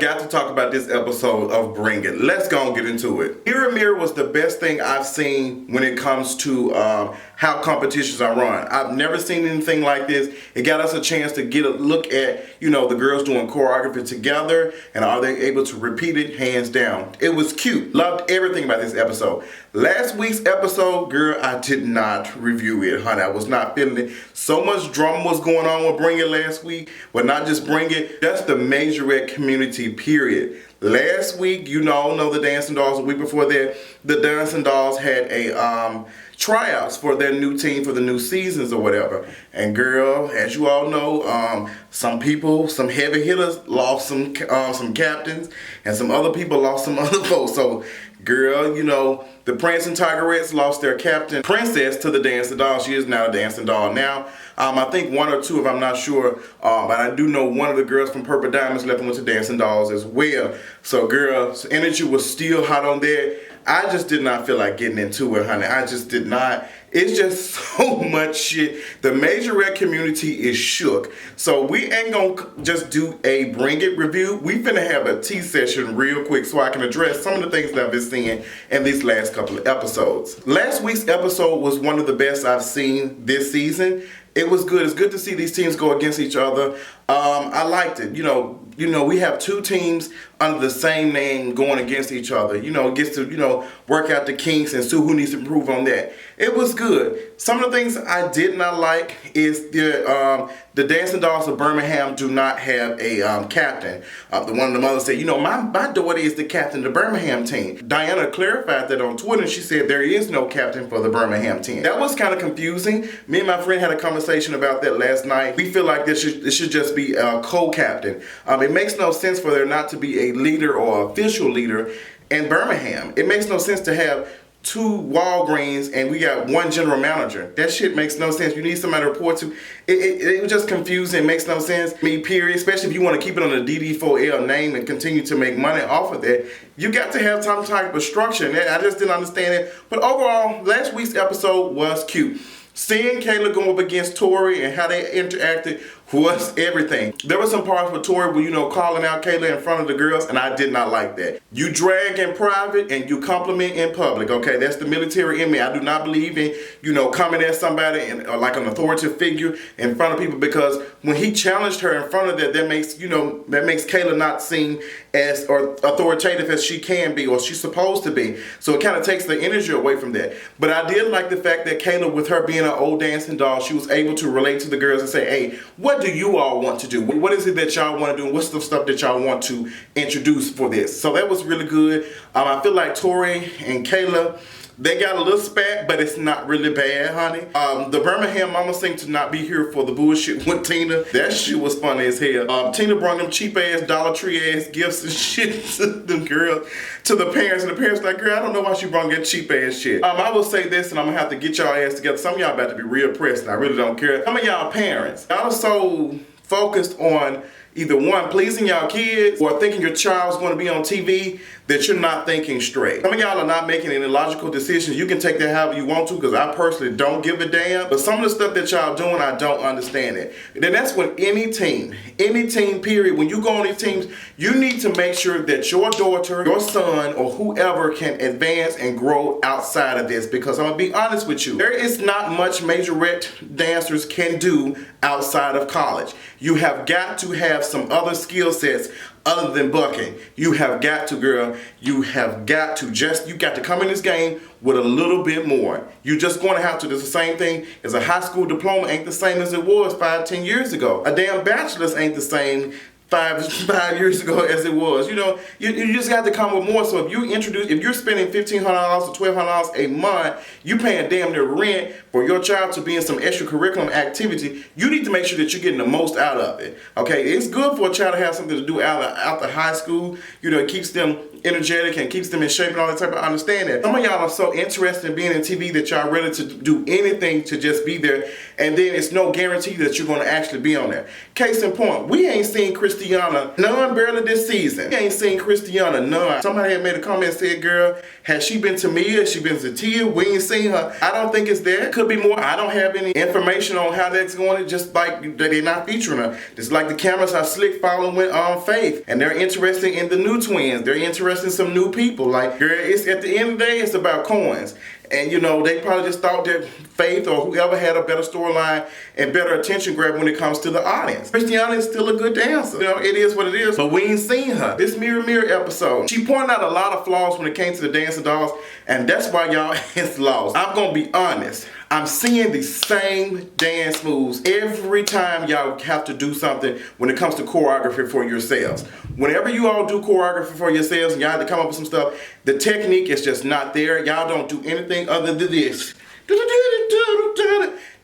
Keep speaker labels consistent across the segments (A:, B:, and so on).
A: got to talk about this episode of Bring It. Let's go and get into it. Mirror was the best thing I've seen when it comes to how competitions are run. I've never seen anything like this. It got us a chance to get a look at, you know, the girls doing choreography together and are they able to repeat it hands down. It was cute. Loved everything about this episode. Last week's episode, girl, I did not review it, honey. I was not feeling it. So much drama was going on with Bring It last week, but not just Bring It. That's the majorette community, period. Last week, you know the Dancing Dolls. A week before that, the Dancing Dolls had a tryouts for their new team for the new seasons or whatever. And girl, as you all know, some people, some heavy hitters lost some captains, and some other people lost some other folks. So girl, you know, the Prince and Tigerettes lost their captain, Princess, to the Dancing Doll. She is now a Dancing Doll now. I think one or two of them, I'm not sure, but I do know one of the girls from Purple Diamonds left and went to Dancing Dolls as well. So girl, energy was still hot on there. I just did not feel like getting into it, honey. I just did not. It's just so much shit. The majorette community is shook. So we ain't gonna just do a Bring It review. We finna have a tea session real quick so I can address some of the things that I've been seeing in these last couple of episodes. Last week's episode was one of the best I've seen this season. It was good. It's good to see these teams go against each other. I liked it. You know, we have two teams under the same name going against each other. You know, it gets to, work out the kinks and see who needs to improve on that. It was good. Some of the things I did not like is the Dancing Dolls of Birmingham do not have a captain. One of the mothers said, my daughter is the captain of the Birmingham team. Dianna clarified that on Twitter. She said there is no captain for the Birmingham team. That was kind of confusing. Me and my friend had a conversation about that last night. We feel like this should just be a co-captain. It makes no sense for there not to be a leader or official leader in Birmingham. It makes no sense to have two Walgreens and we got one general manager. That shit makes no sense. You need somebody to report to. It was just confusing. It makes no sense. Me, period. Especially if you want to keep it on the DD4L name and continue to make money off of that. You got to have some type of structure. And I just didn't understand it. But overall, last week's episode was cute. Seeing Kayla go up against Tori and how they interacted was everything. There were some parts with Tori where, calling out Kayla in front of the girls, and I did not like that. You drag in private and you compliment in public, okay? That's the military in me. I do not believe in, coming at somebody and like an authoritative figure in front of people, because when he challenged her in front of that makes Kayla not seem as authoritative as she can be or she's supposed to be. So it kind of takes the energy away from that. But I did like the fact that Kayla, with her being an old dancing doll, she was able to relate to the girls and say, hey, what do you all want to do? What is it that y'all want to do? What's the stuff that y'all want to introduce for this? So that was really good. I feel like Tori and Kayla, they got a little spat, but it's not really bad, honey. The Birmingham mama seemed to not be here for the bullshit with Tina. That shit was funny as hell. Tina brought them cheap ass Dollar Tree ass gifts and shit to them girls, to the parents, and the parents like, girl, I don't know why she brought that cheap ass shit. I will say this, and I'm gonna have to get y'all ass together. Some of y'all about to be real pressed, and I really don't care. Some of y'all parents, y'all are so focused on either one, pleasing y'all kids, or thinking your child's going to be on TV, that you're not thinking straight. Some of y'all are not making any logical decisions. You can take that however you want to, because I personally don't give a damn. But some of the stuff that y'all doing, I don't understand it. And then that's when any team, period, when you go on these teams, you need to make sure that your daughter, your son, or whoever can advance and grow outside of this. Because I'm going to be honest with you, there is not much majorette dancers can do outside of college. You have got to have some other skill sets other than bucking. You have got to, girl, you got to come in this game with a little bit more. You're just going to have to. It's the same thing as a high school diploma ain't the same as it was 5-10 years ago. A damn bachelor's ain't the same 5 years ago as it was. You just got to come with more. So if you're spending $1,500 or $1,200 a month, you paying damn near rent for your child to be in some extracurricular activity, you need to make sure that you're getting the most out of it. Okay, it's good for a child to have something to do out the high school. It keeps them energetic and keeps them in shape and all that type of understand that. Some of y'all are so interested in being in TV that y'all ready to do anything to just be there, and then it's no guarantee that you're going to actually be on there. Case in point, we ain't seen Christine Christiana, none barely this season. You ain't seen Christiana, none. Somebody had made a comment and said, girl, has she been to Mia? Has she been to Tia? We ain't seen her. I don't think it's there. Could be more. I don't have any information on how that's going. It's just like they're not featuring her. Just like the cameras are slick following Faith. And they're interested in the new twins. They're interested in some new people. Like, girl, it's at the end of the day, it's about coins. And you know, they probably just thought that Faith or whoever had a better storyline and better attention grab when it comes to the audience. Christiana is still a good dancer. You know, it is what it is. But we ain't seen her. This Mirror Mirror episode, she pointed out a lot of flaws when it came to the dancing dolls, and that's why y'all is lost. I'm gonna be honest. I'm seeing the same dance moves every time y'all have to do something when it comes to choreography for yourselves. Whenever you all do choreography for yourselves and y'all have to come up with some stuff, the technique is just not there. Y'all don't do anything other than this.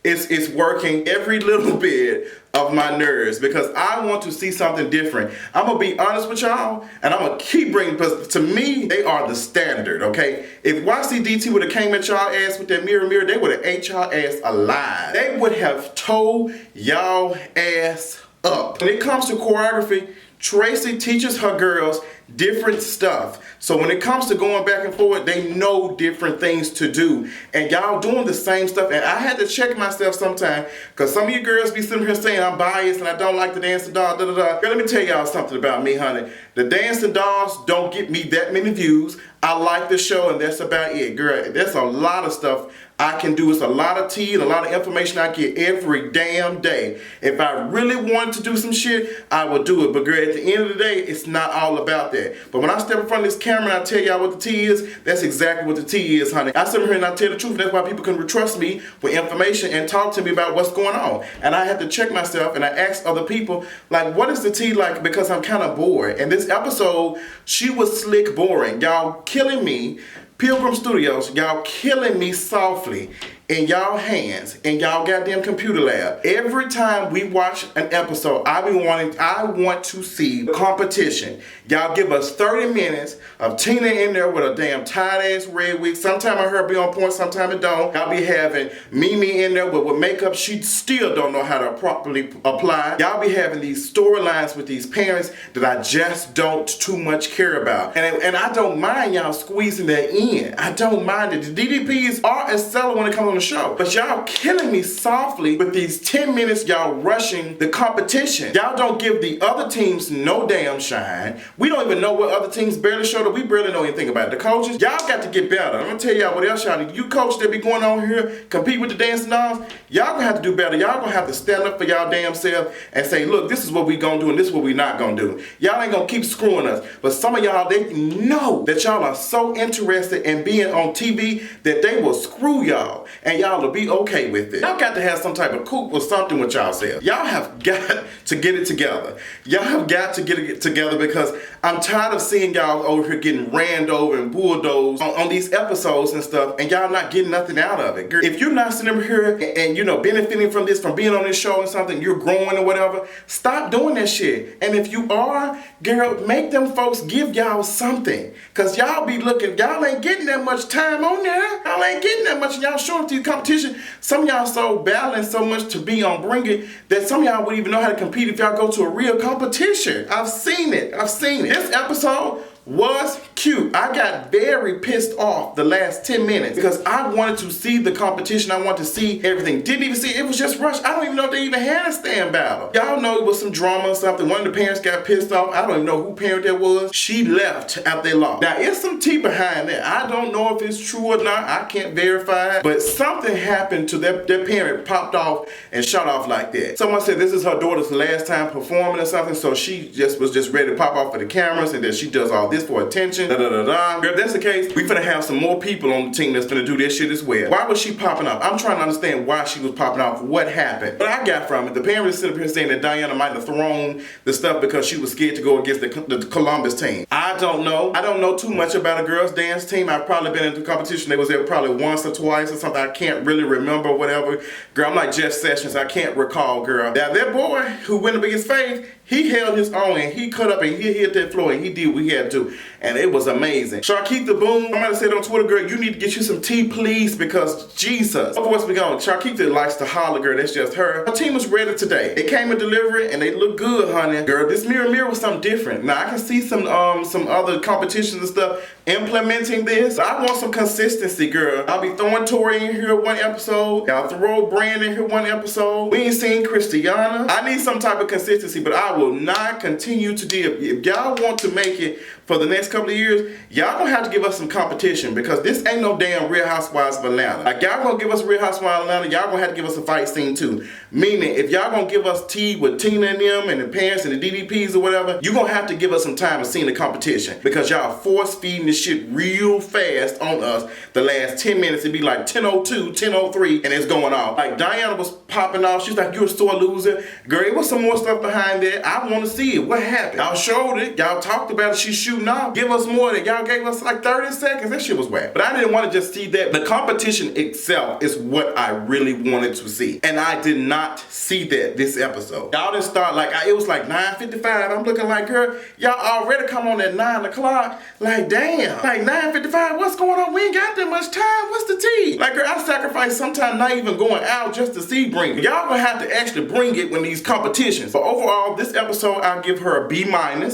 A: It's working every little bit of my nerves because I want to see something different. I'm gonna be honest with y'all, and I'm gonna keep bringing, because to me, they are the standard, okay? If YCDT would have came at y'all ass with that Mirror Mirror, they would have ate y'all ass alive. They would have towed y'all ass up. When it comes to choreography, Tracy teaches her girls different stuff. So when it comes to going back and forth, they know different things to do. And y'all doing the same stuff. And I had to check myself sometime, because some of you girls be sitting here saying I'm biased and I don't like the dancing doll, da da da. Girl, let me tell y'all something about me, honey. The dancing dolls don't get me that many views. I like the show and that's about it. Girl, there's a lot of stuff I can do. It's a lot of tea and a lot of information I get every damn day. If I really wanted to do some shit, I would do it. But girl, at the end of the day, it's not all about that. But when I step in front of this camera and I tell y'all what the tea is, that's exactly what the tea is, honey. I sit here and I tell the truth. That's why people can trust me with information and talk to me about what's going on. And I had to check myself and I asked other people, like, what is the tea like? Because I'm kind of bored. And this episode, she was slick boring. Y'all killing me. Pilgrim Studios, y'all killing me softly in y'all hands in y'all goddamn computer lab. Every time we watch an episode, I want to see the competition. Y'all give us 30 minutes of Tina in there with a damn tight ass red wig. Sometime I heard be on point, sometime it don't. Y'all be having Mimi in there with makeup she still don't know how to properly apply. Y'all be having these storylines with these parents that I just don't too much care about. And I don't mind y'all squeezing that in. I don't mind it. The DDPs are a seller when it comes on the show. But y'all killing me softly with these 10 minutes y'all rushing the competition. Y'all don't give the other teams no damn shine. We don't even know what other teams barely show that we barely know anything about. The coaches, y'all got to get better. I'm gonna tell y'all what else y'all need. You coach that be going on here, compete with the dancing dolls, y'all gonna have to do better. Y'all gonna have to stand up for y'all damn self and say, look, this is what we gonna do and this is what we not gonna do. Y'all ain't gonna keep screwing us. But some of y'all, they know that y'all are so interested in being on TV that they will screw y'all. And y'all will be okay with it. Y'all got to have some type of coup or something with y'all self. Y'all have got to get it together. Y'all have got to get it together, because I'm tired of seeing y'all over here getting ran over and bulldozed on these episodes and stuff, and y'all not getting nothing out of it. Girl, if you're not sitting over here and you know, benefiting from this, from being on this show and something, you're growing or whatever, stop doing that shit. And if you are, girl, make them folks give y'all something. Because y'all be looking, y'all ain't getting that much time on there. Y'all ain't getting that much, and y'all showing up to the competition. Some of y'all so battling so much to be on Bring It that some of y'all wouldn't even know how to compete if y'all go to a real competition. I've seen it. This episode was cute. I got very pissed off the last 10 minutes because I wanted to see the competition. I wanted to see everything. Didn't even see it. It was just rushed. I don't even know if they even had a stand battle. Y'all know it was some drama or something. One of the parents got pissed off. I don't even know who parent that was. She left after they lost. Now, it's some tea behind that. I don't know if it's true or not. I can't verify it. But something happened to their parent, popped off and shut off like that. Someone said this is her daughter's last time performing or something, so she was just ready to pop off for the cameras, and then she does all this for attention. If that's the case, we finna have some more people on the team that's finna do this shit as well. Why was she popping off? I'm trying to understand why she was popping off. What happened? What I got from it, the parents sitting up here saying that Dianna might have thrown the stuff because she was scared to go against the Columbus team. I don't know. I don't know too much about a girls' dance team. I've probably been in the competition. They was there probably once or twice or something. I can't really remember, whatever. Girl, I'm like Jeff Sessions. I can't recall, girl. Now, that boy who went up against Faith, he held his own and he cut up and he hit that floor and he did what he had to. And it was amazing. Sharkeitha Boom, somebody said on Twitter, girl, you need to get you some tea, please, because Jesus. Of course, we go. Sharkeitha likes to holler, girl. That's just her. Her team was ready today. They came and delivered and they look good, honey. Girl, this mirror was something different. Now, I can see some other competitions and stuff implementing this. I want some consistency, girl. I'll be throwing Tori in here one episode. Y'all throw Brandon in here one episode. We ain't seen Dianna. I need some type of consistency, but I will not continue to do it. If y'all want to make it for the next couple of years, y'all gonna have to give us some competition, because this ain't no damn Real Housewives of Atlanta. Like, y'all gonna give us Real Housewives of Atlanta, y'all gonna have to give us a fight scene too. Meaning, if y'all gonna give us tea with Tina and them and the parents and the DDPs or whatever, you gonna have to give us some time to see the competition, because y'all force feeding this shit real fast on us. The last 10 minutes, it'd be like 10:02, 10:03, and it's going off. Like, Dianna was popping off. She's like, you're a sore loser. Girl, it was some more stuff behind that. I want to see it. What happened? Y'all showed it. Y'all talked about it. She's shooting off. Give us more than y'all gave us like 30 seconds. That shit was whack. But I didn't want to just see that. The competition itself is what I really wanted to see. And I did not see that this episode. Y'all didn't start like, it was like 9:55. I'm looking like, girl, y'all already come on at 9 o'clock. Like, damn. Like, 9:55, what's going on? We ain't got that much time. What's the tea? Like, girl, I sacrifice sometimes not even going out just to see Bring It. Y'all gonna have to actually bring it when these competitions. But overall, this episode, I'll give her a B-.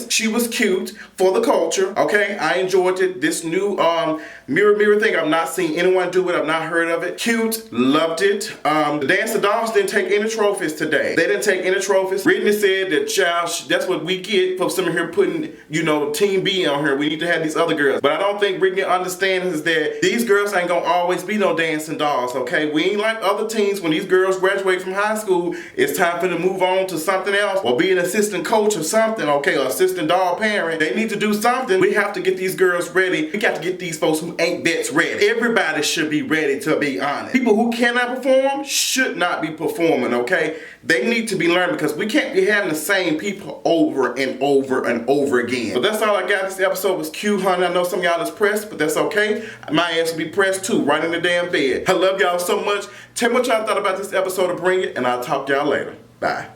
A: She was cute for the culture. Okay, I enjoyed it. This new mirror thing, I've not seen anyone do it. I've not heard of it. Cute, loved it. The Dance of Dolls didn't take any trophies today. They didn't take any trophies. Brittany said that, child, that's what we get for some of here putting, you know, Team B on her. We need to have these other girls. But I don't think Brittany understands that these girls ain't gonna always be no dancing dolls, okay? We ain't like other teams. When these girls graduate from high school, it's time for them to move on to something else or be an assistant coach or something, okay? Or assistant doll parent. They need to do something. We have to get these girls ready. We got to get these folks who ain't vets ready. Everybody should be ready, to be honest. People who cannot perform should not be performing, okay? They need to be learned, because we can't be having the same people over and over and over again. So that's all I got. This episode was cute, honey. I know some of y'all is pressed, but that's okay. My ass will be pressed too, right in the damn bed. I love y'all so much. Tell me what y'all thought about this episode of Bring It, and I'll talk to y'all later. Bye.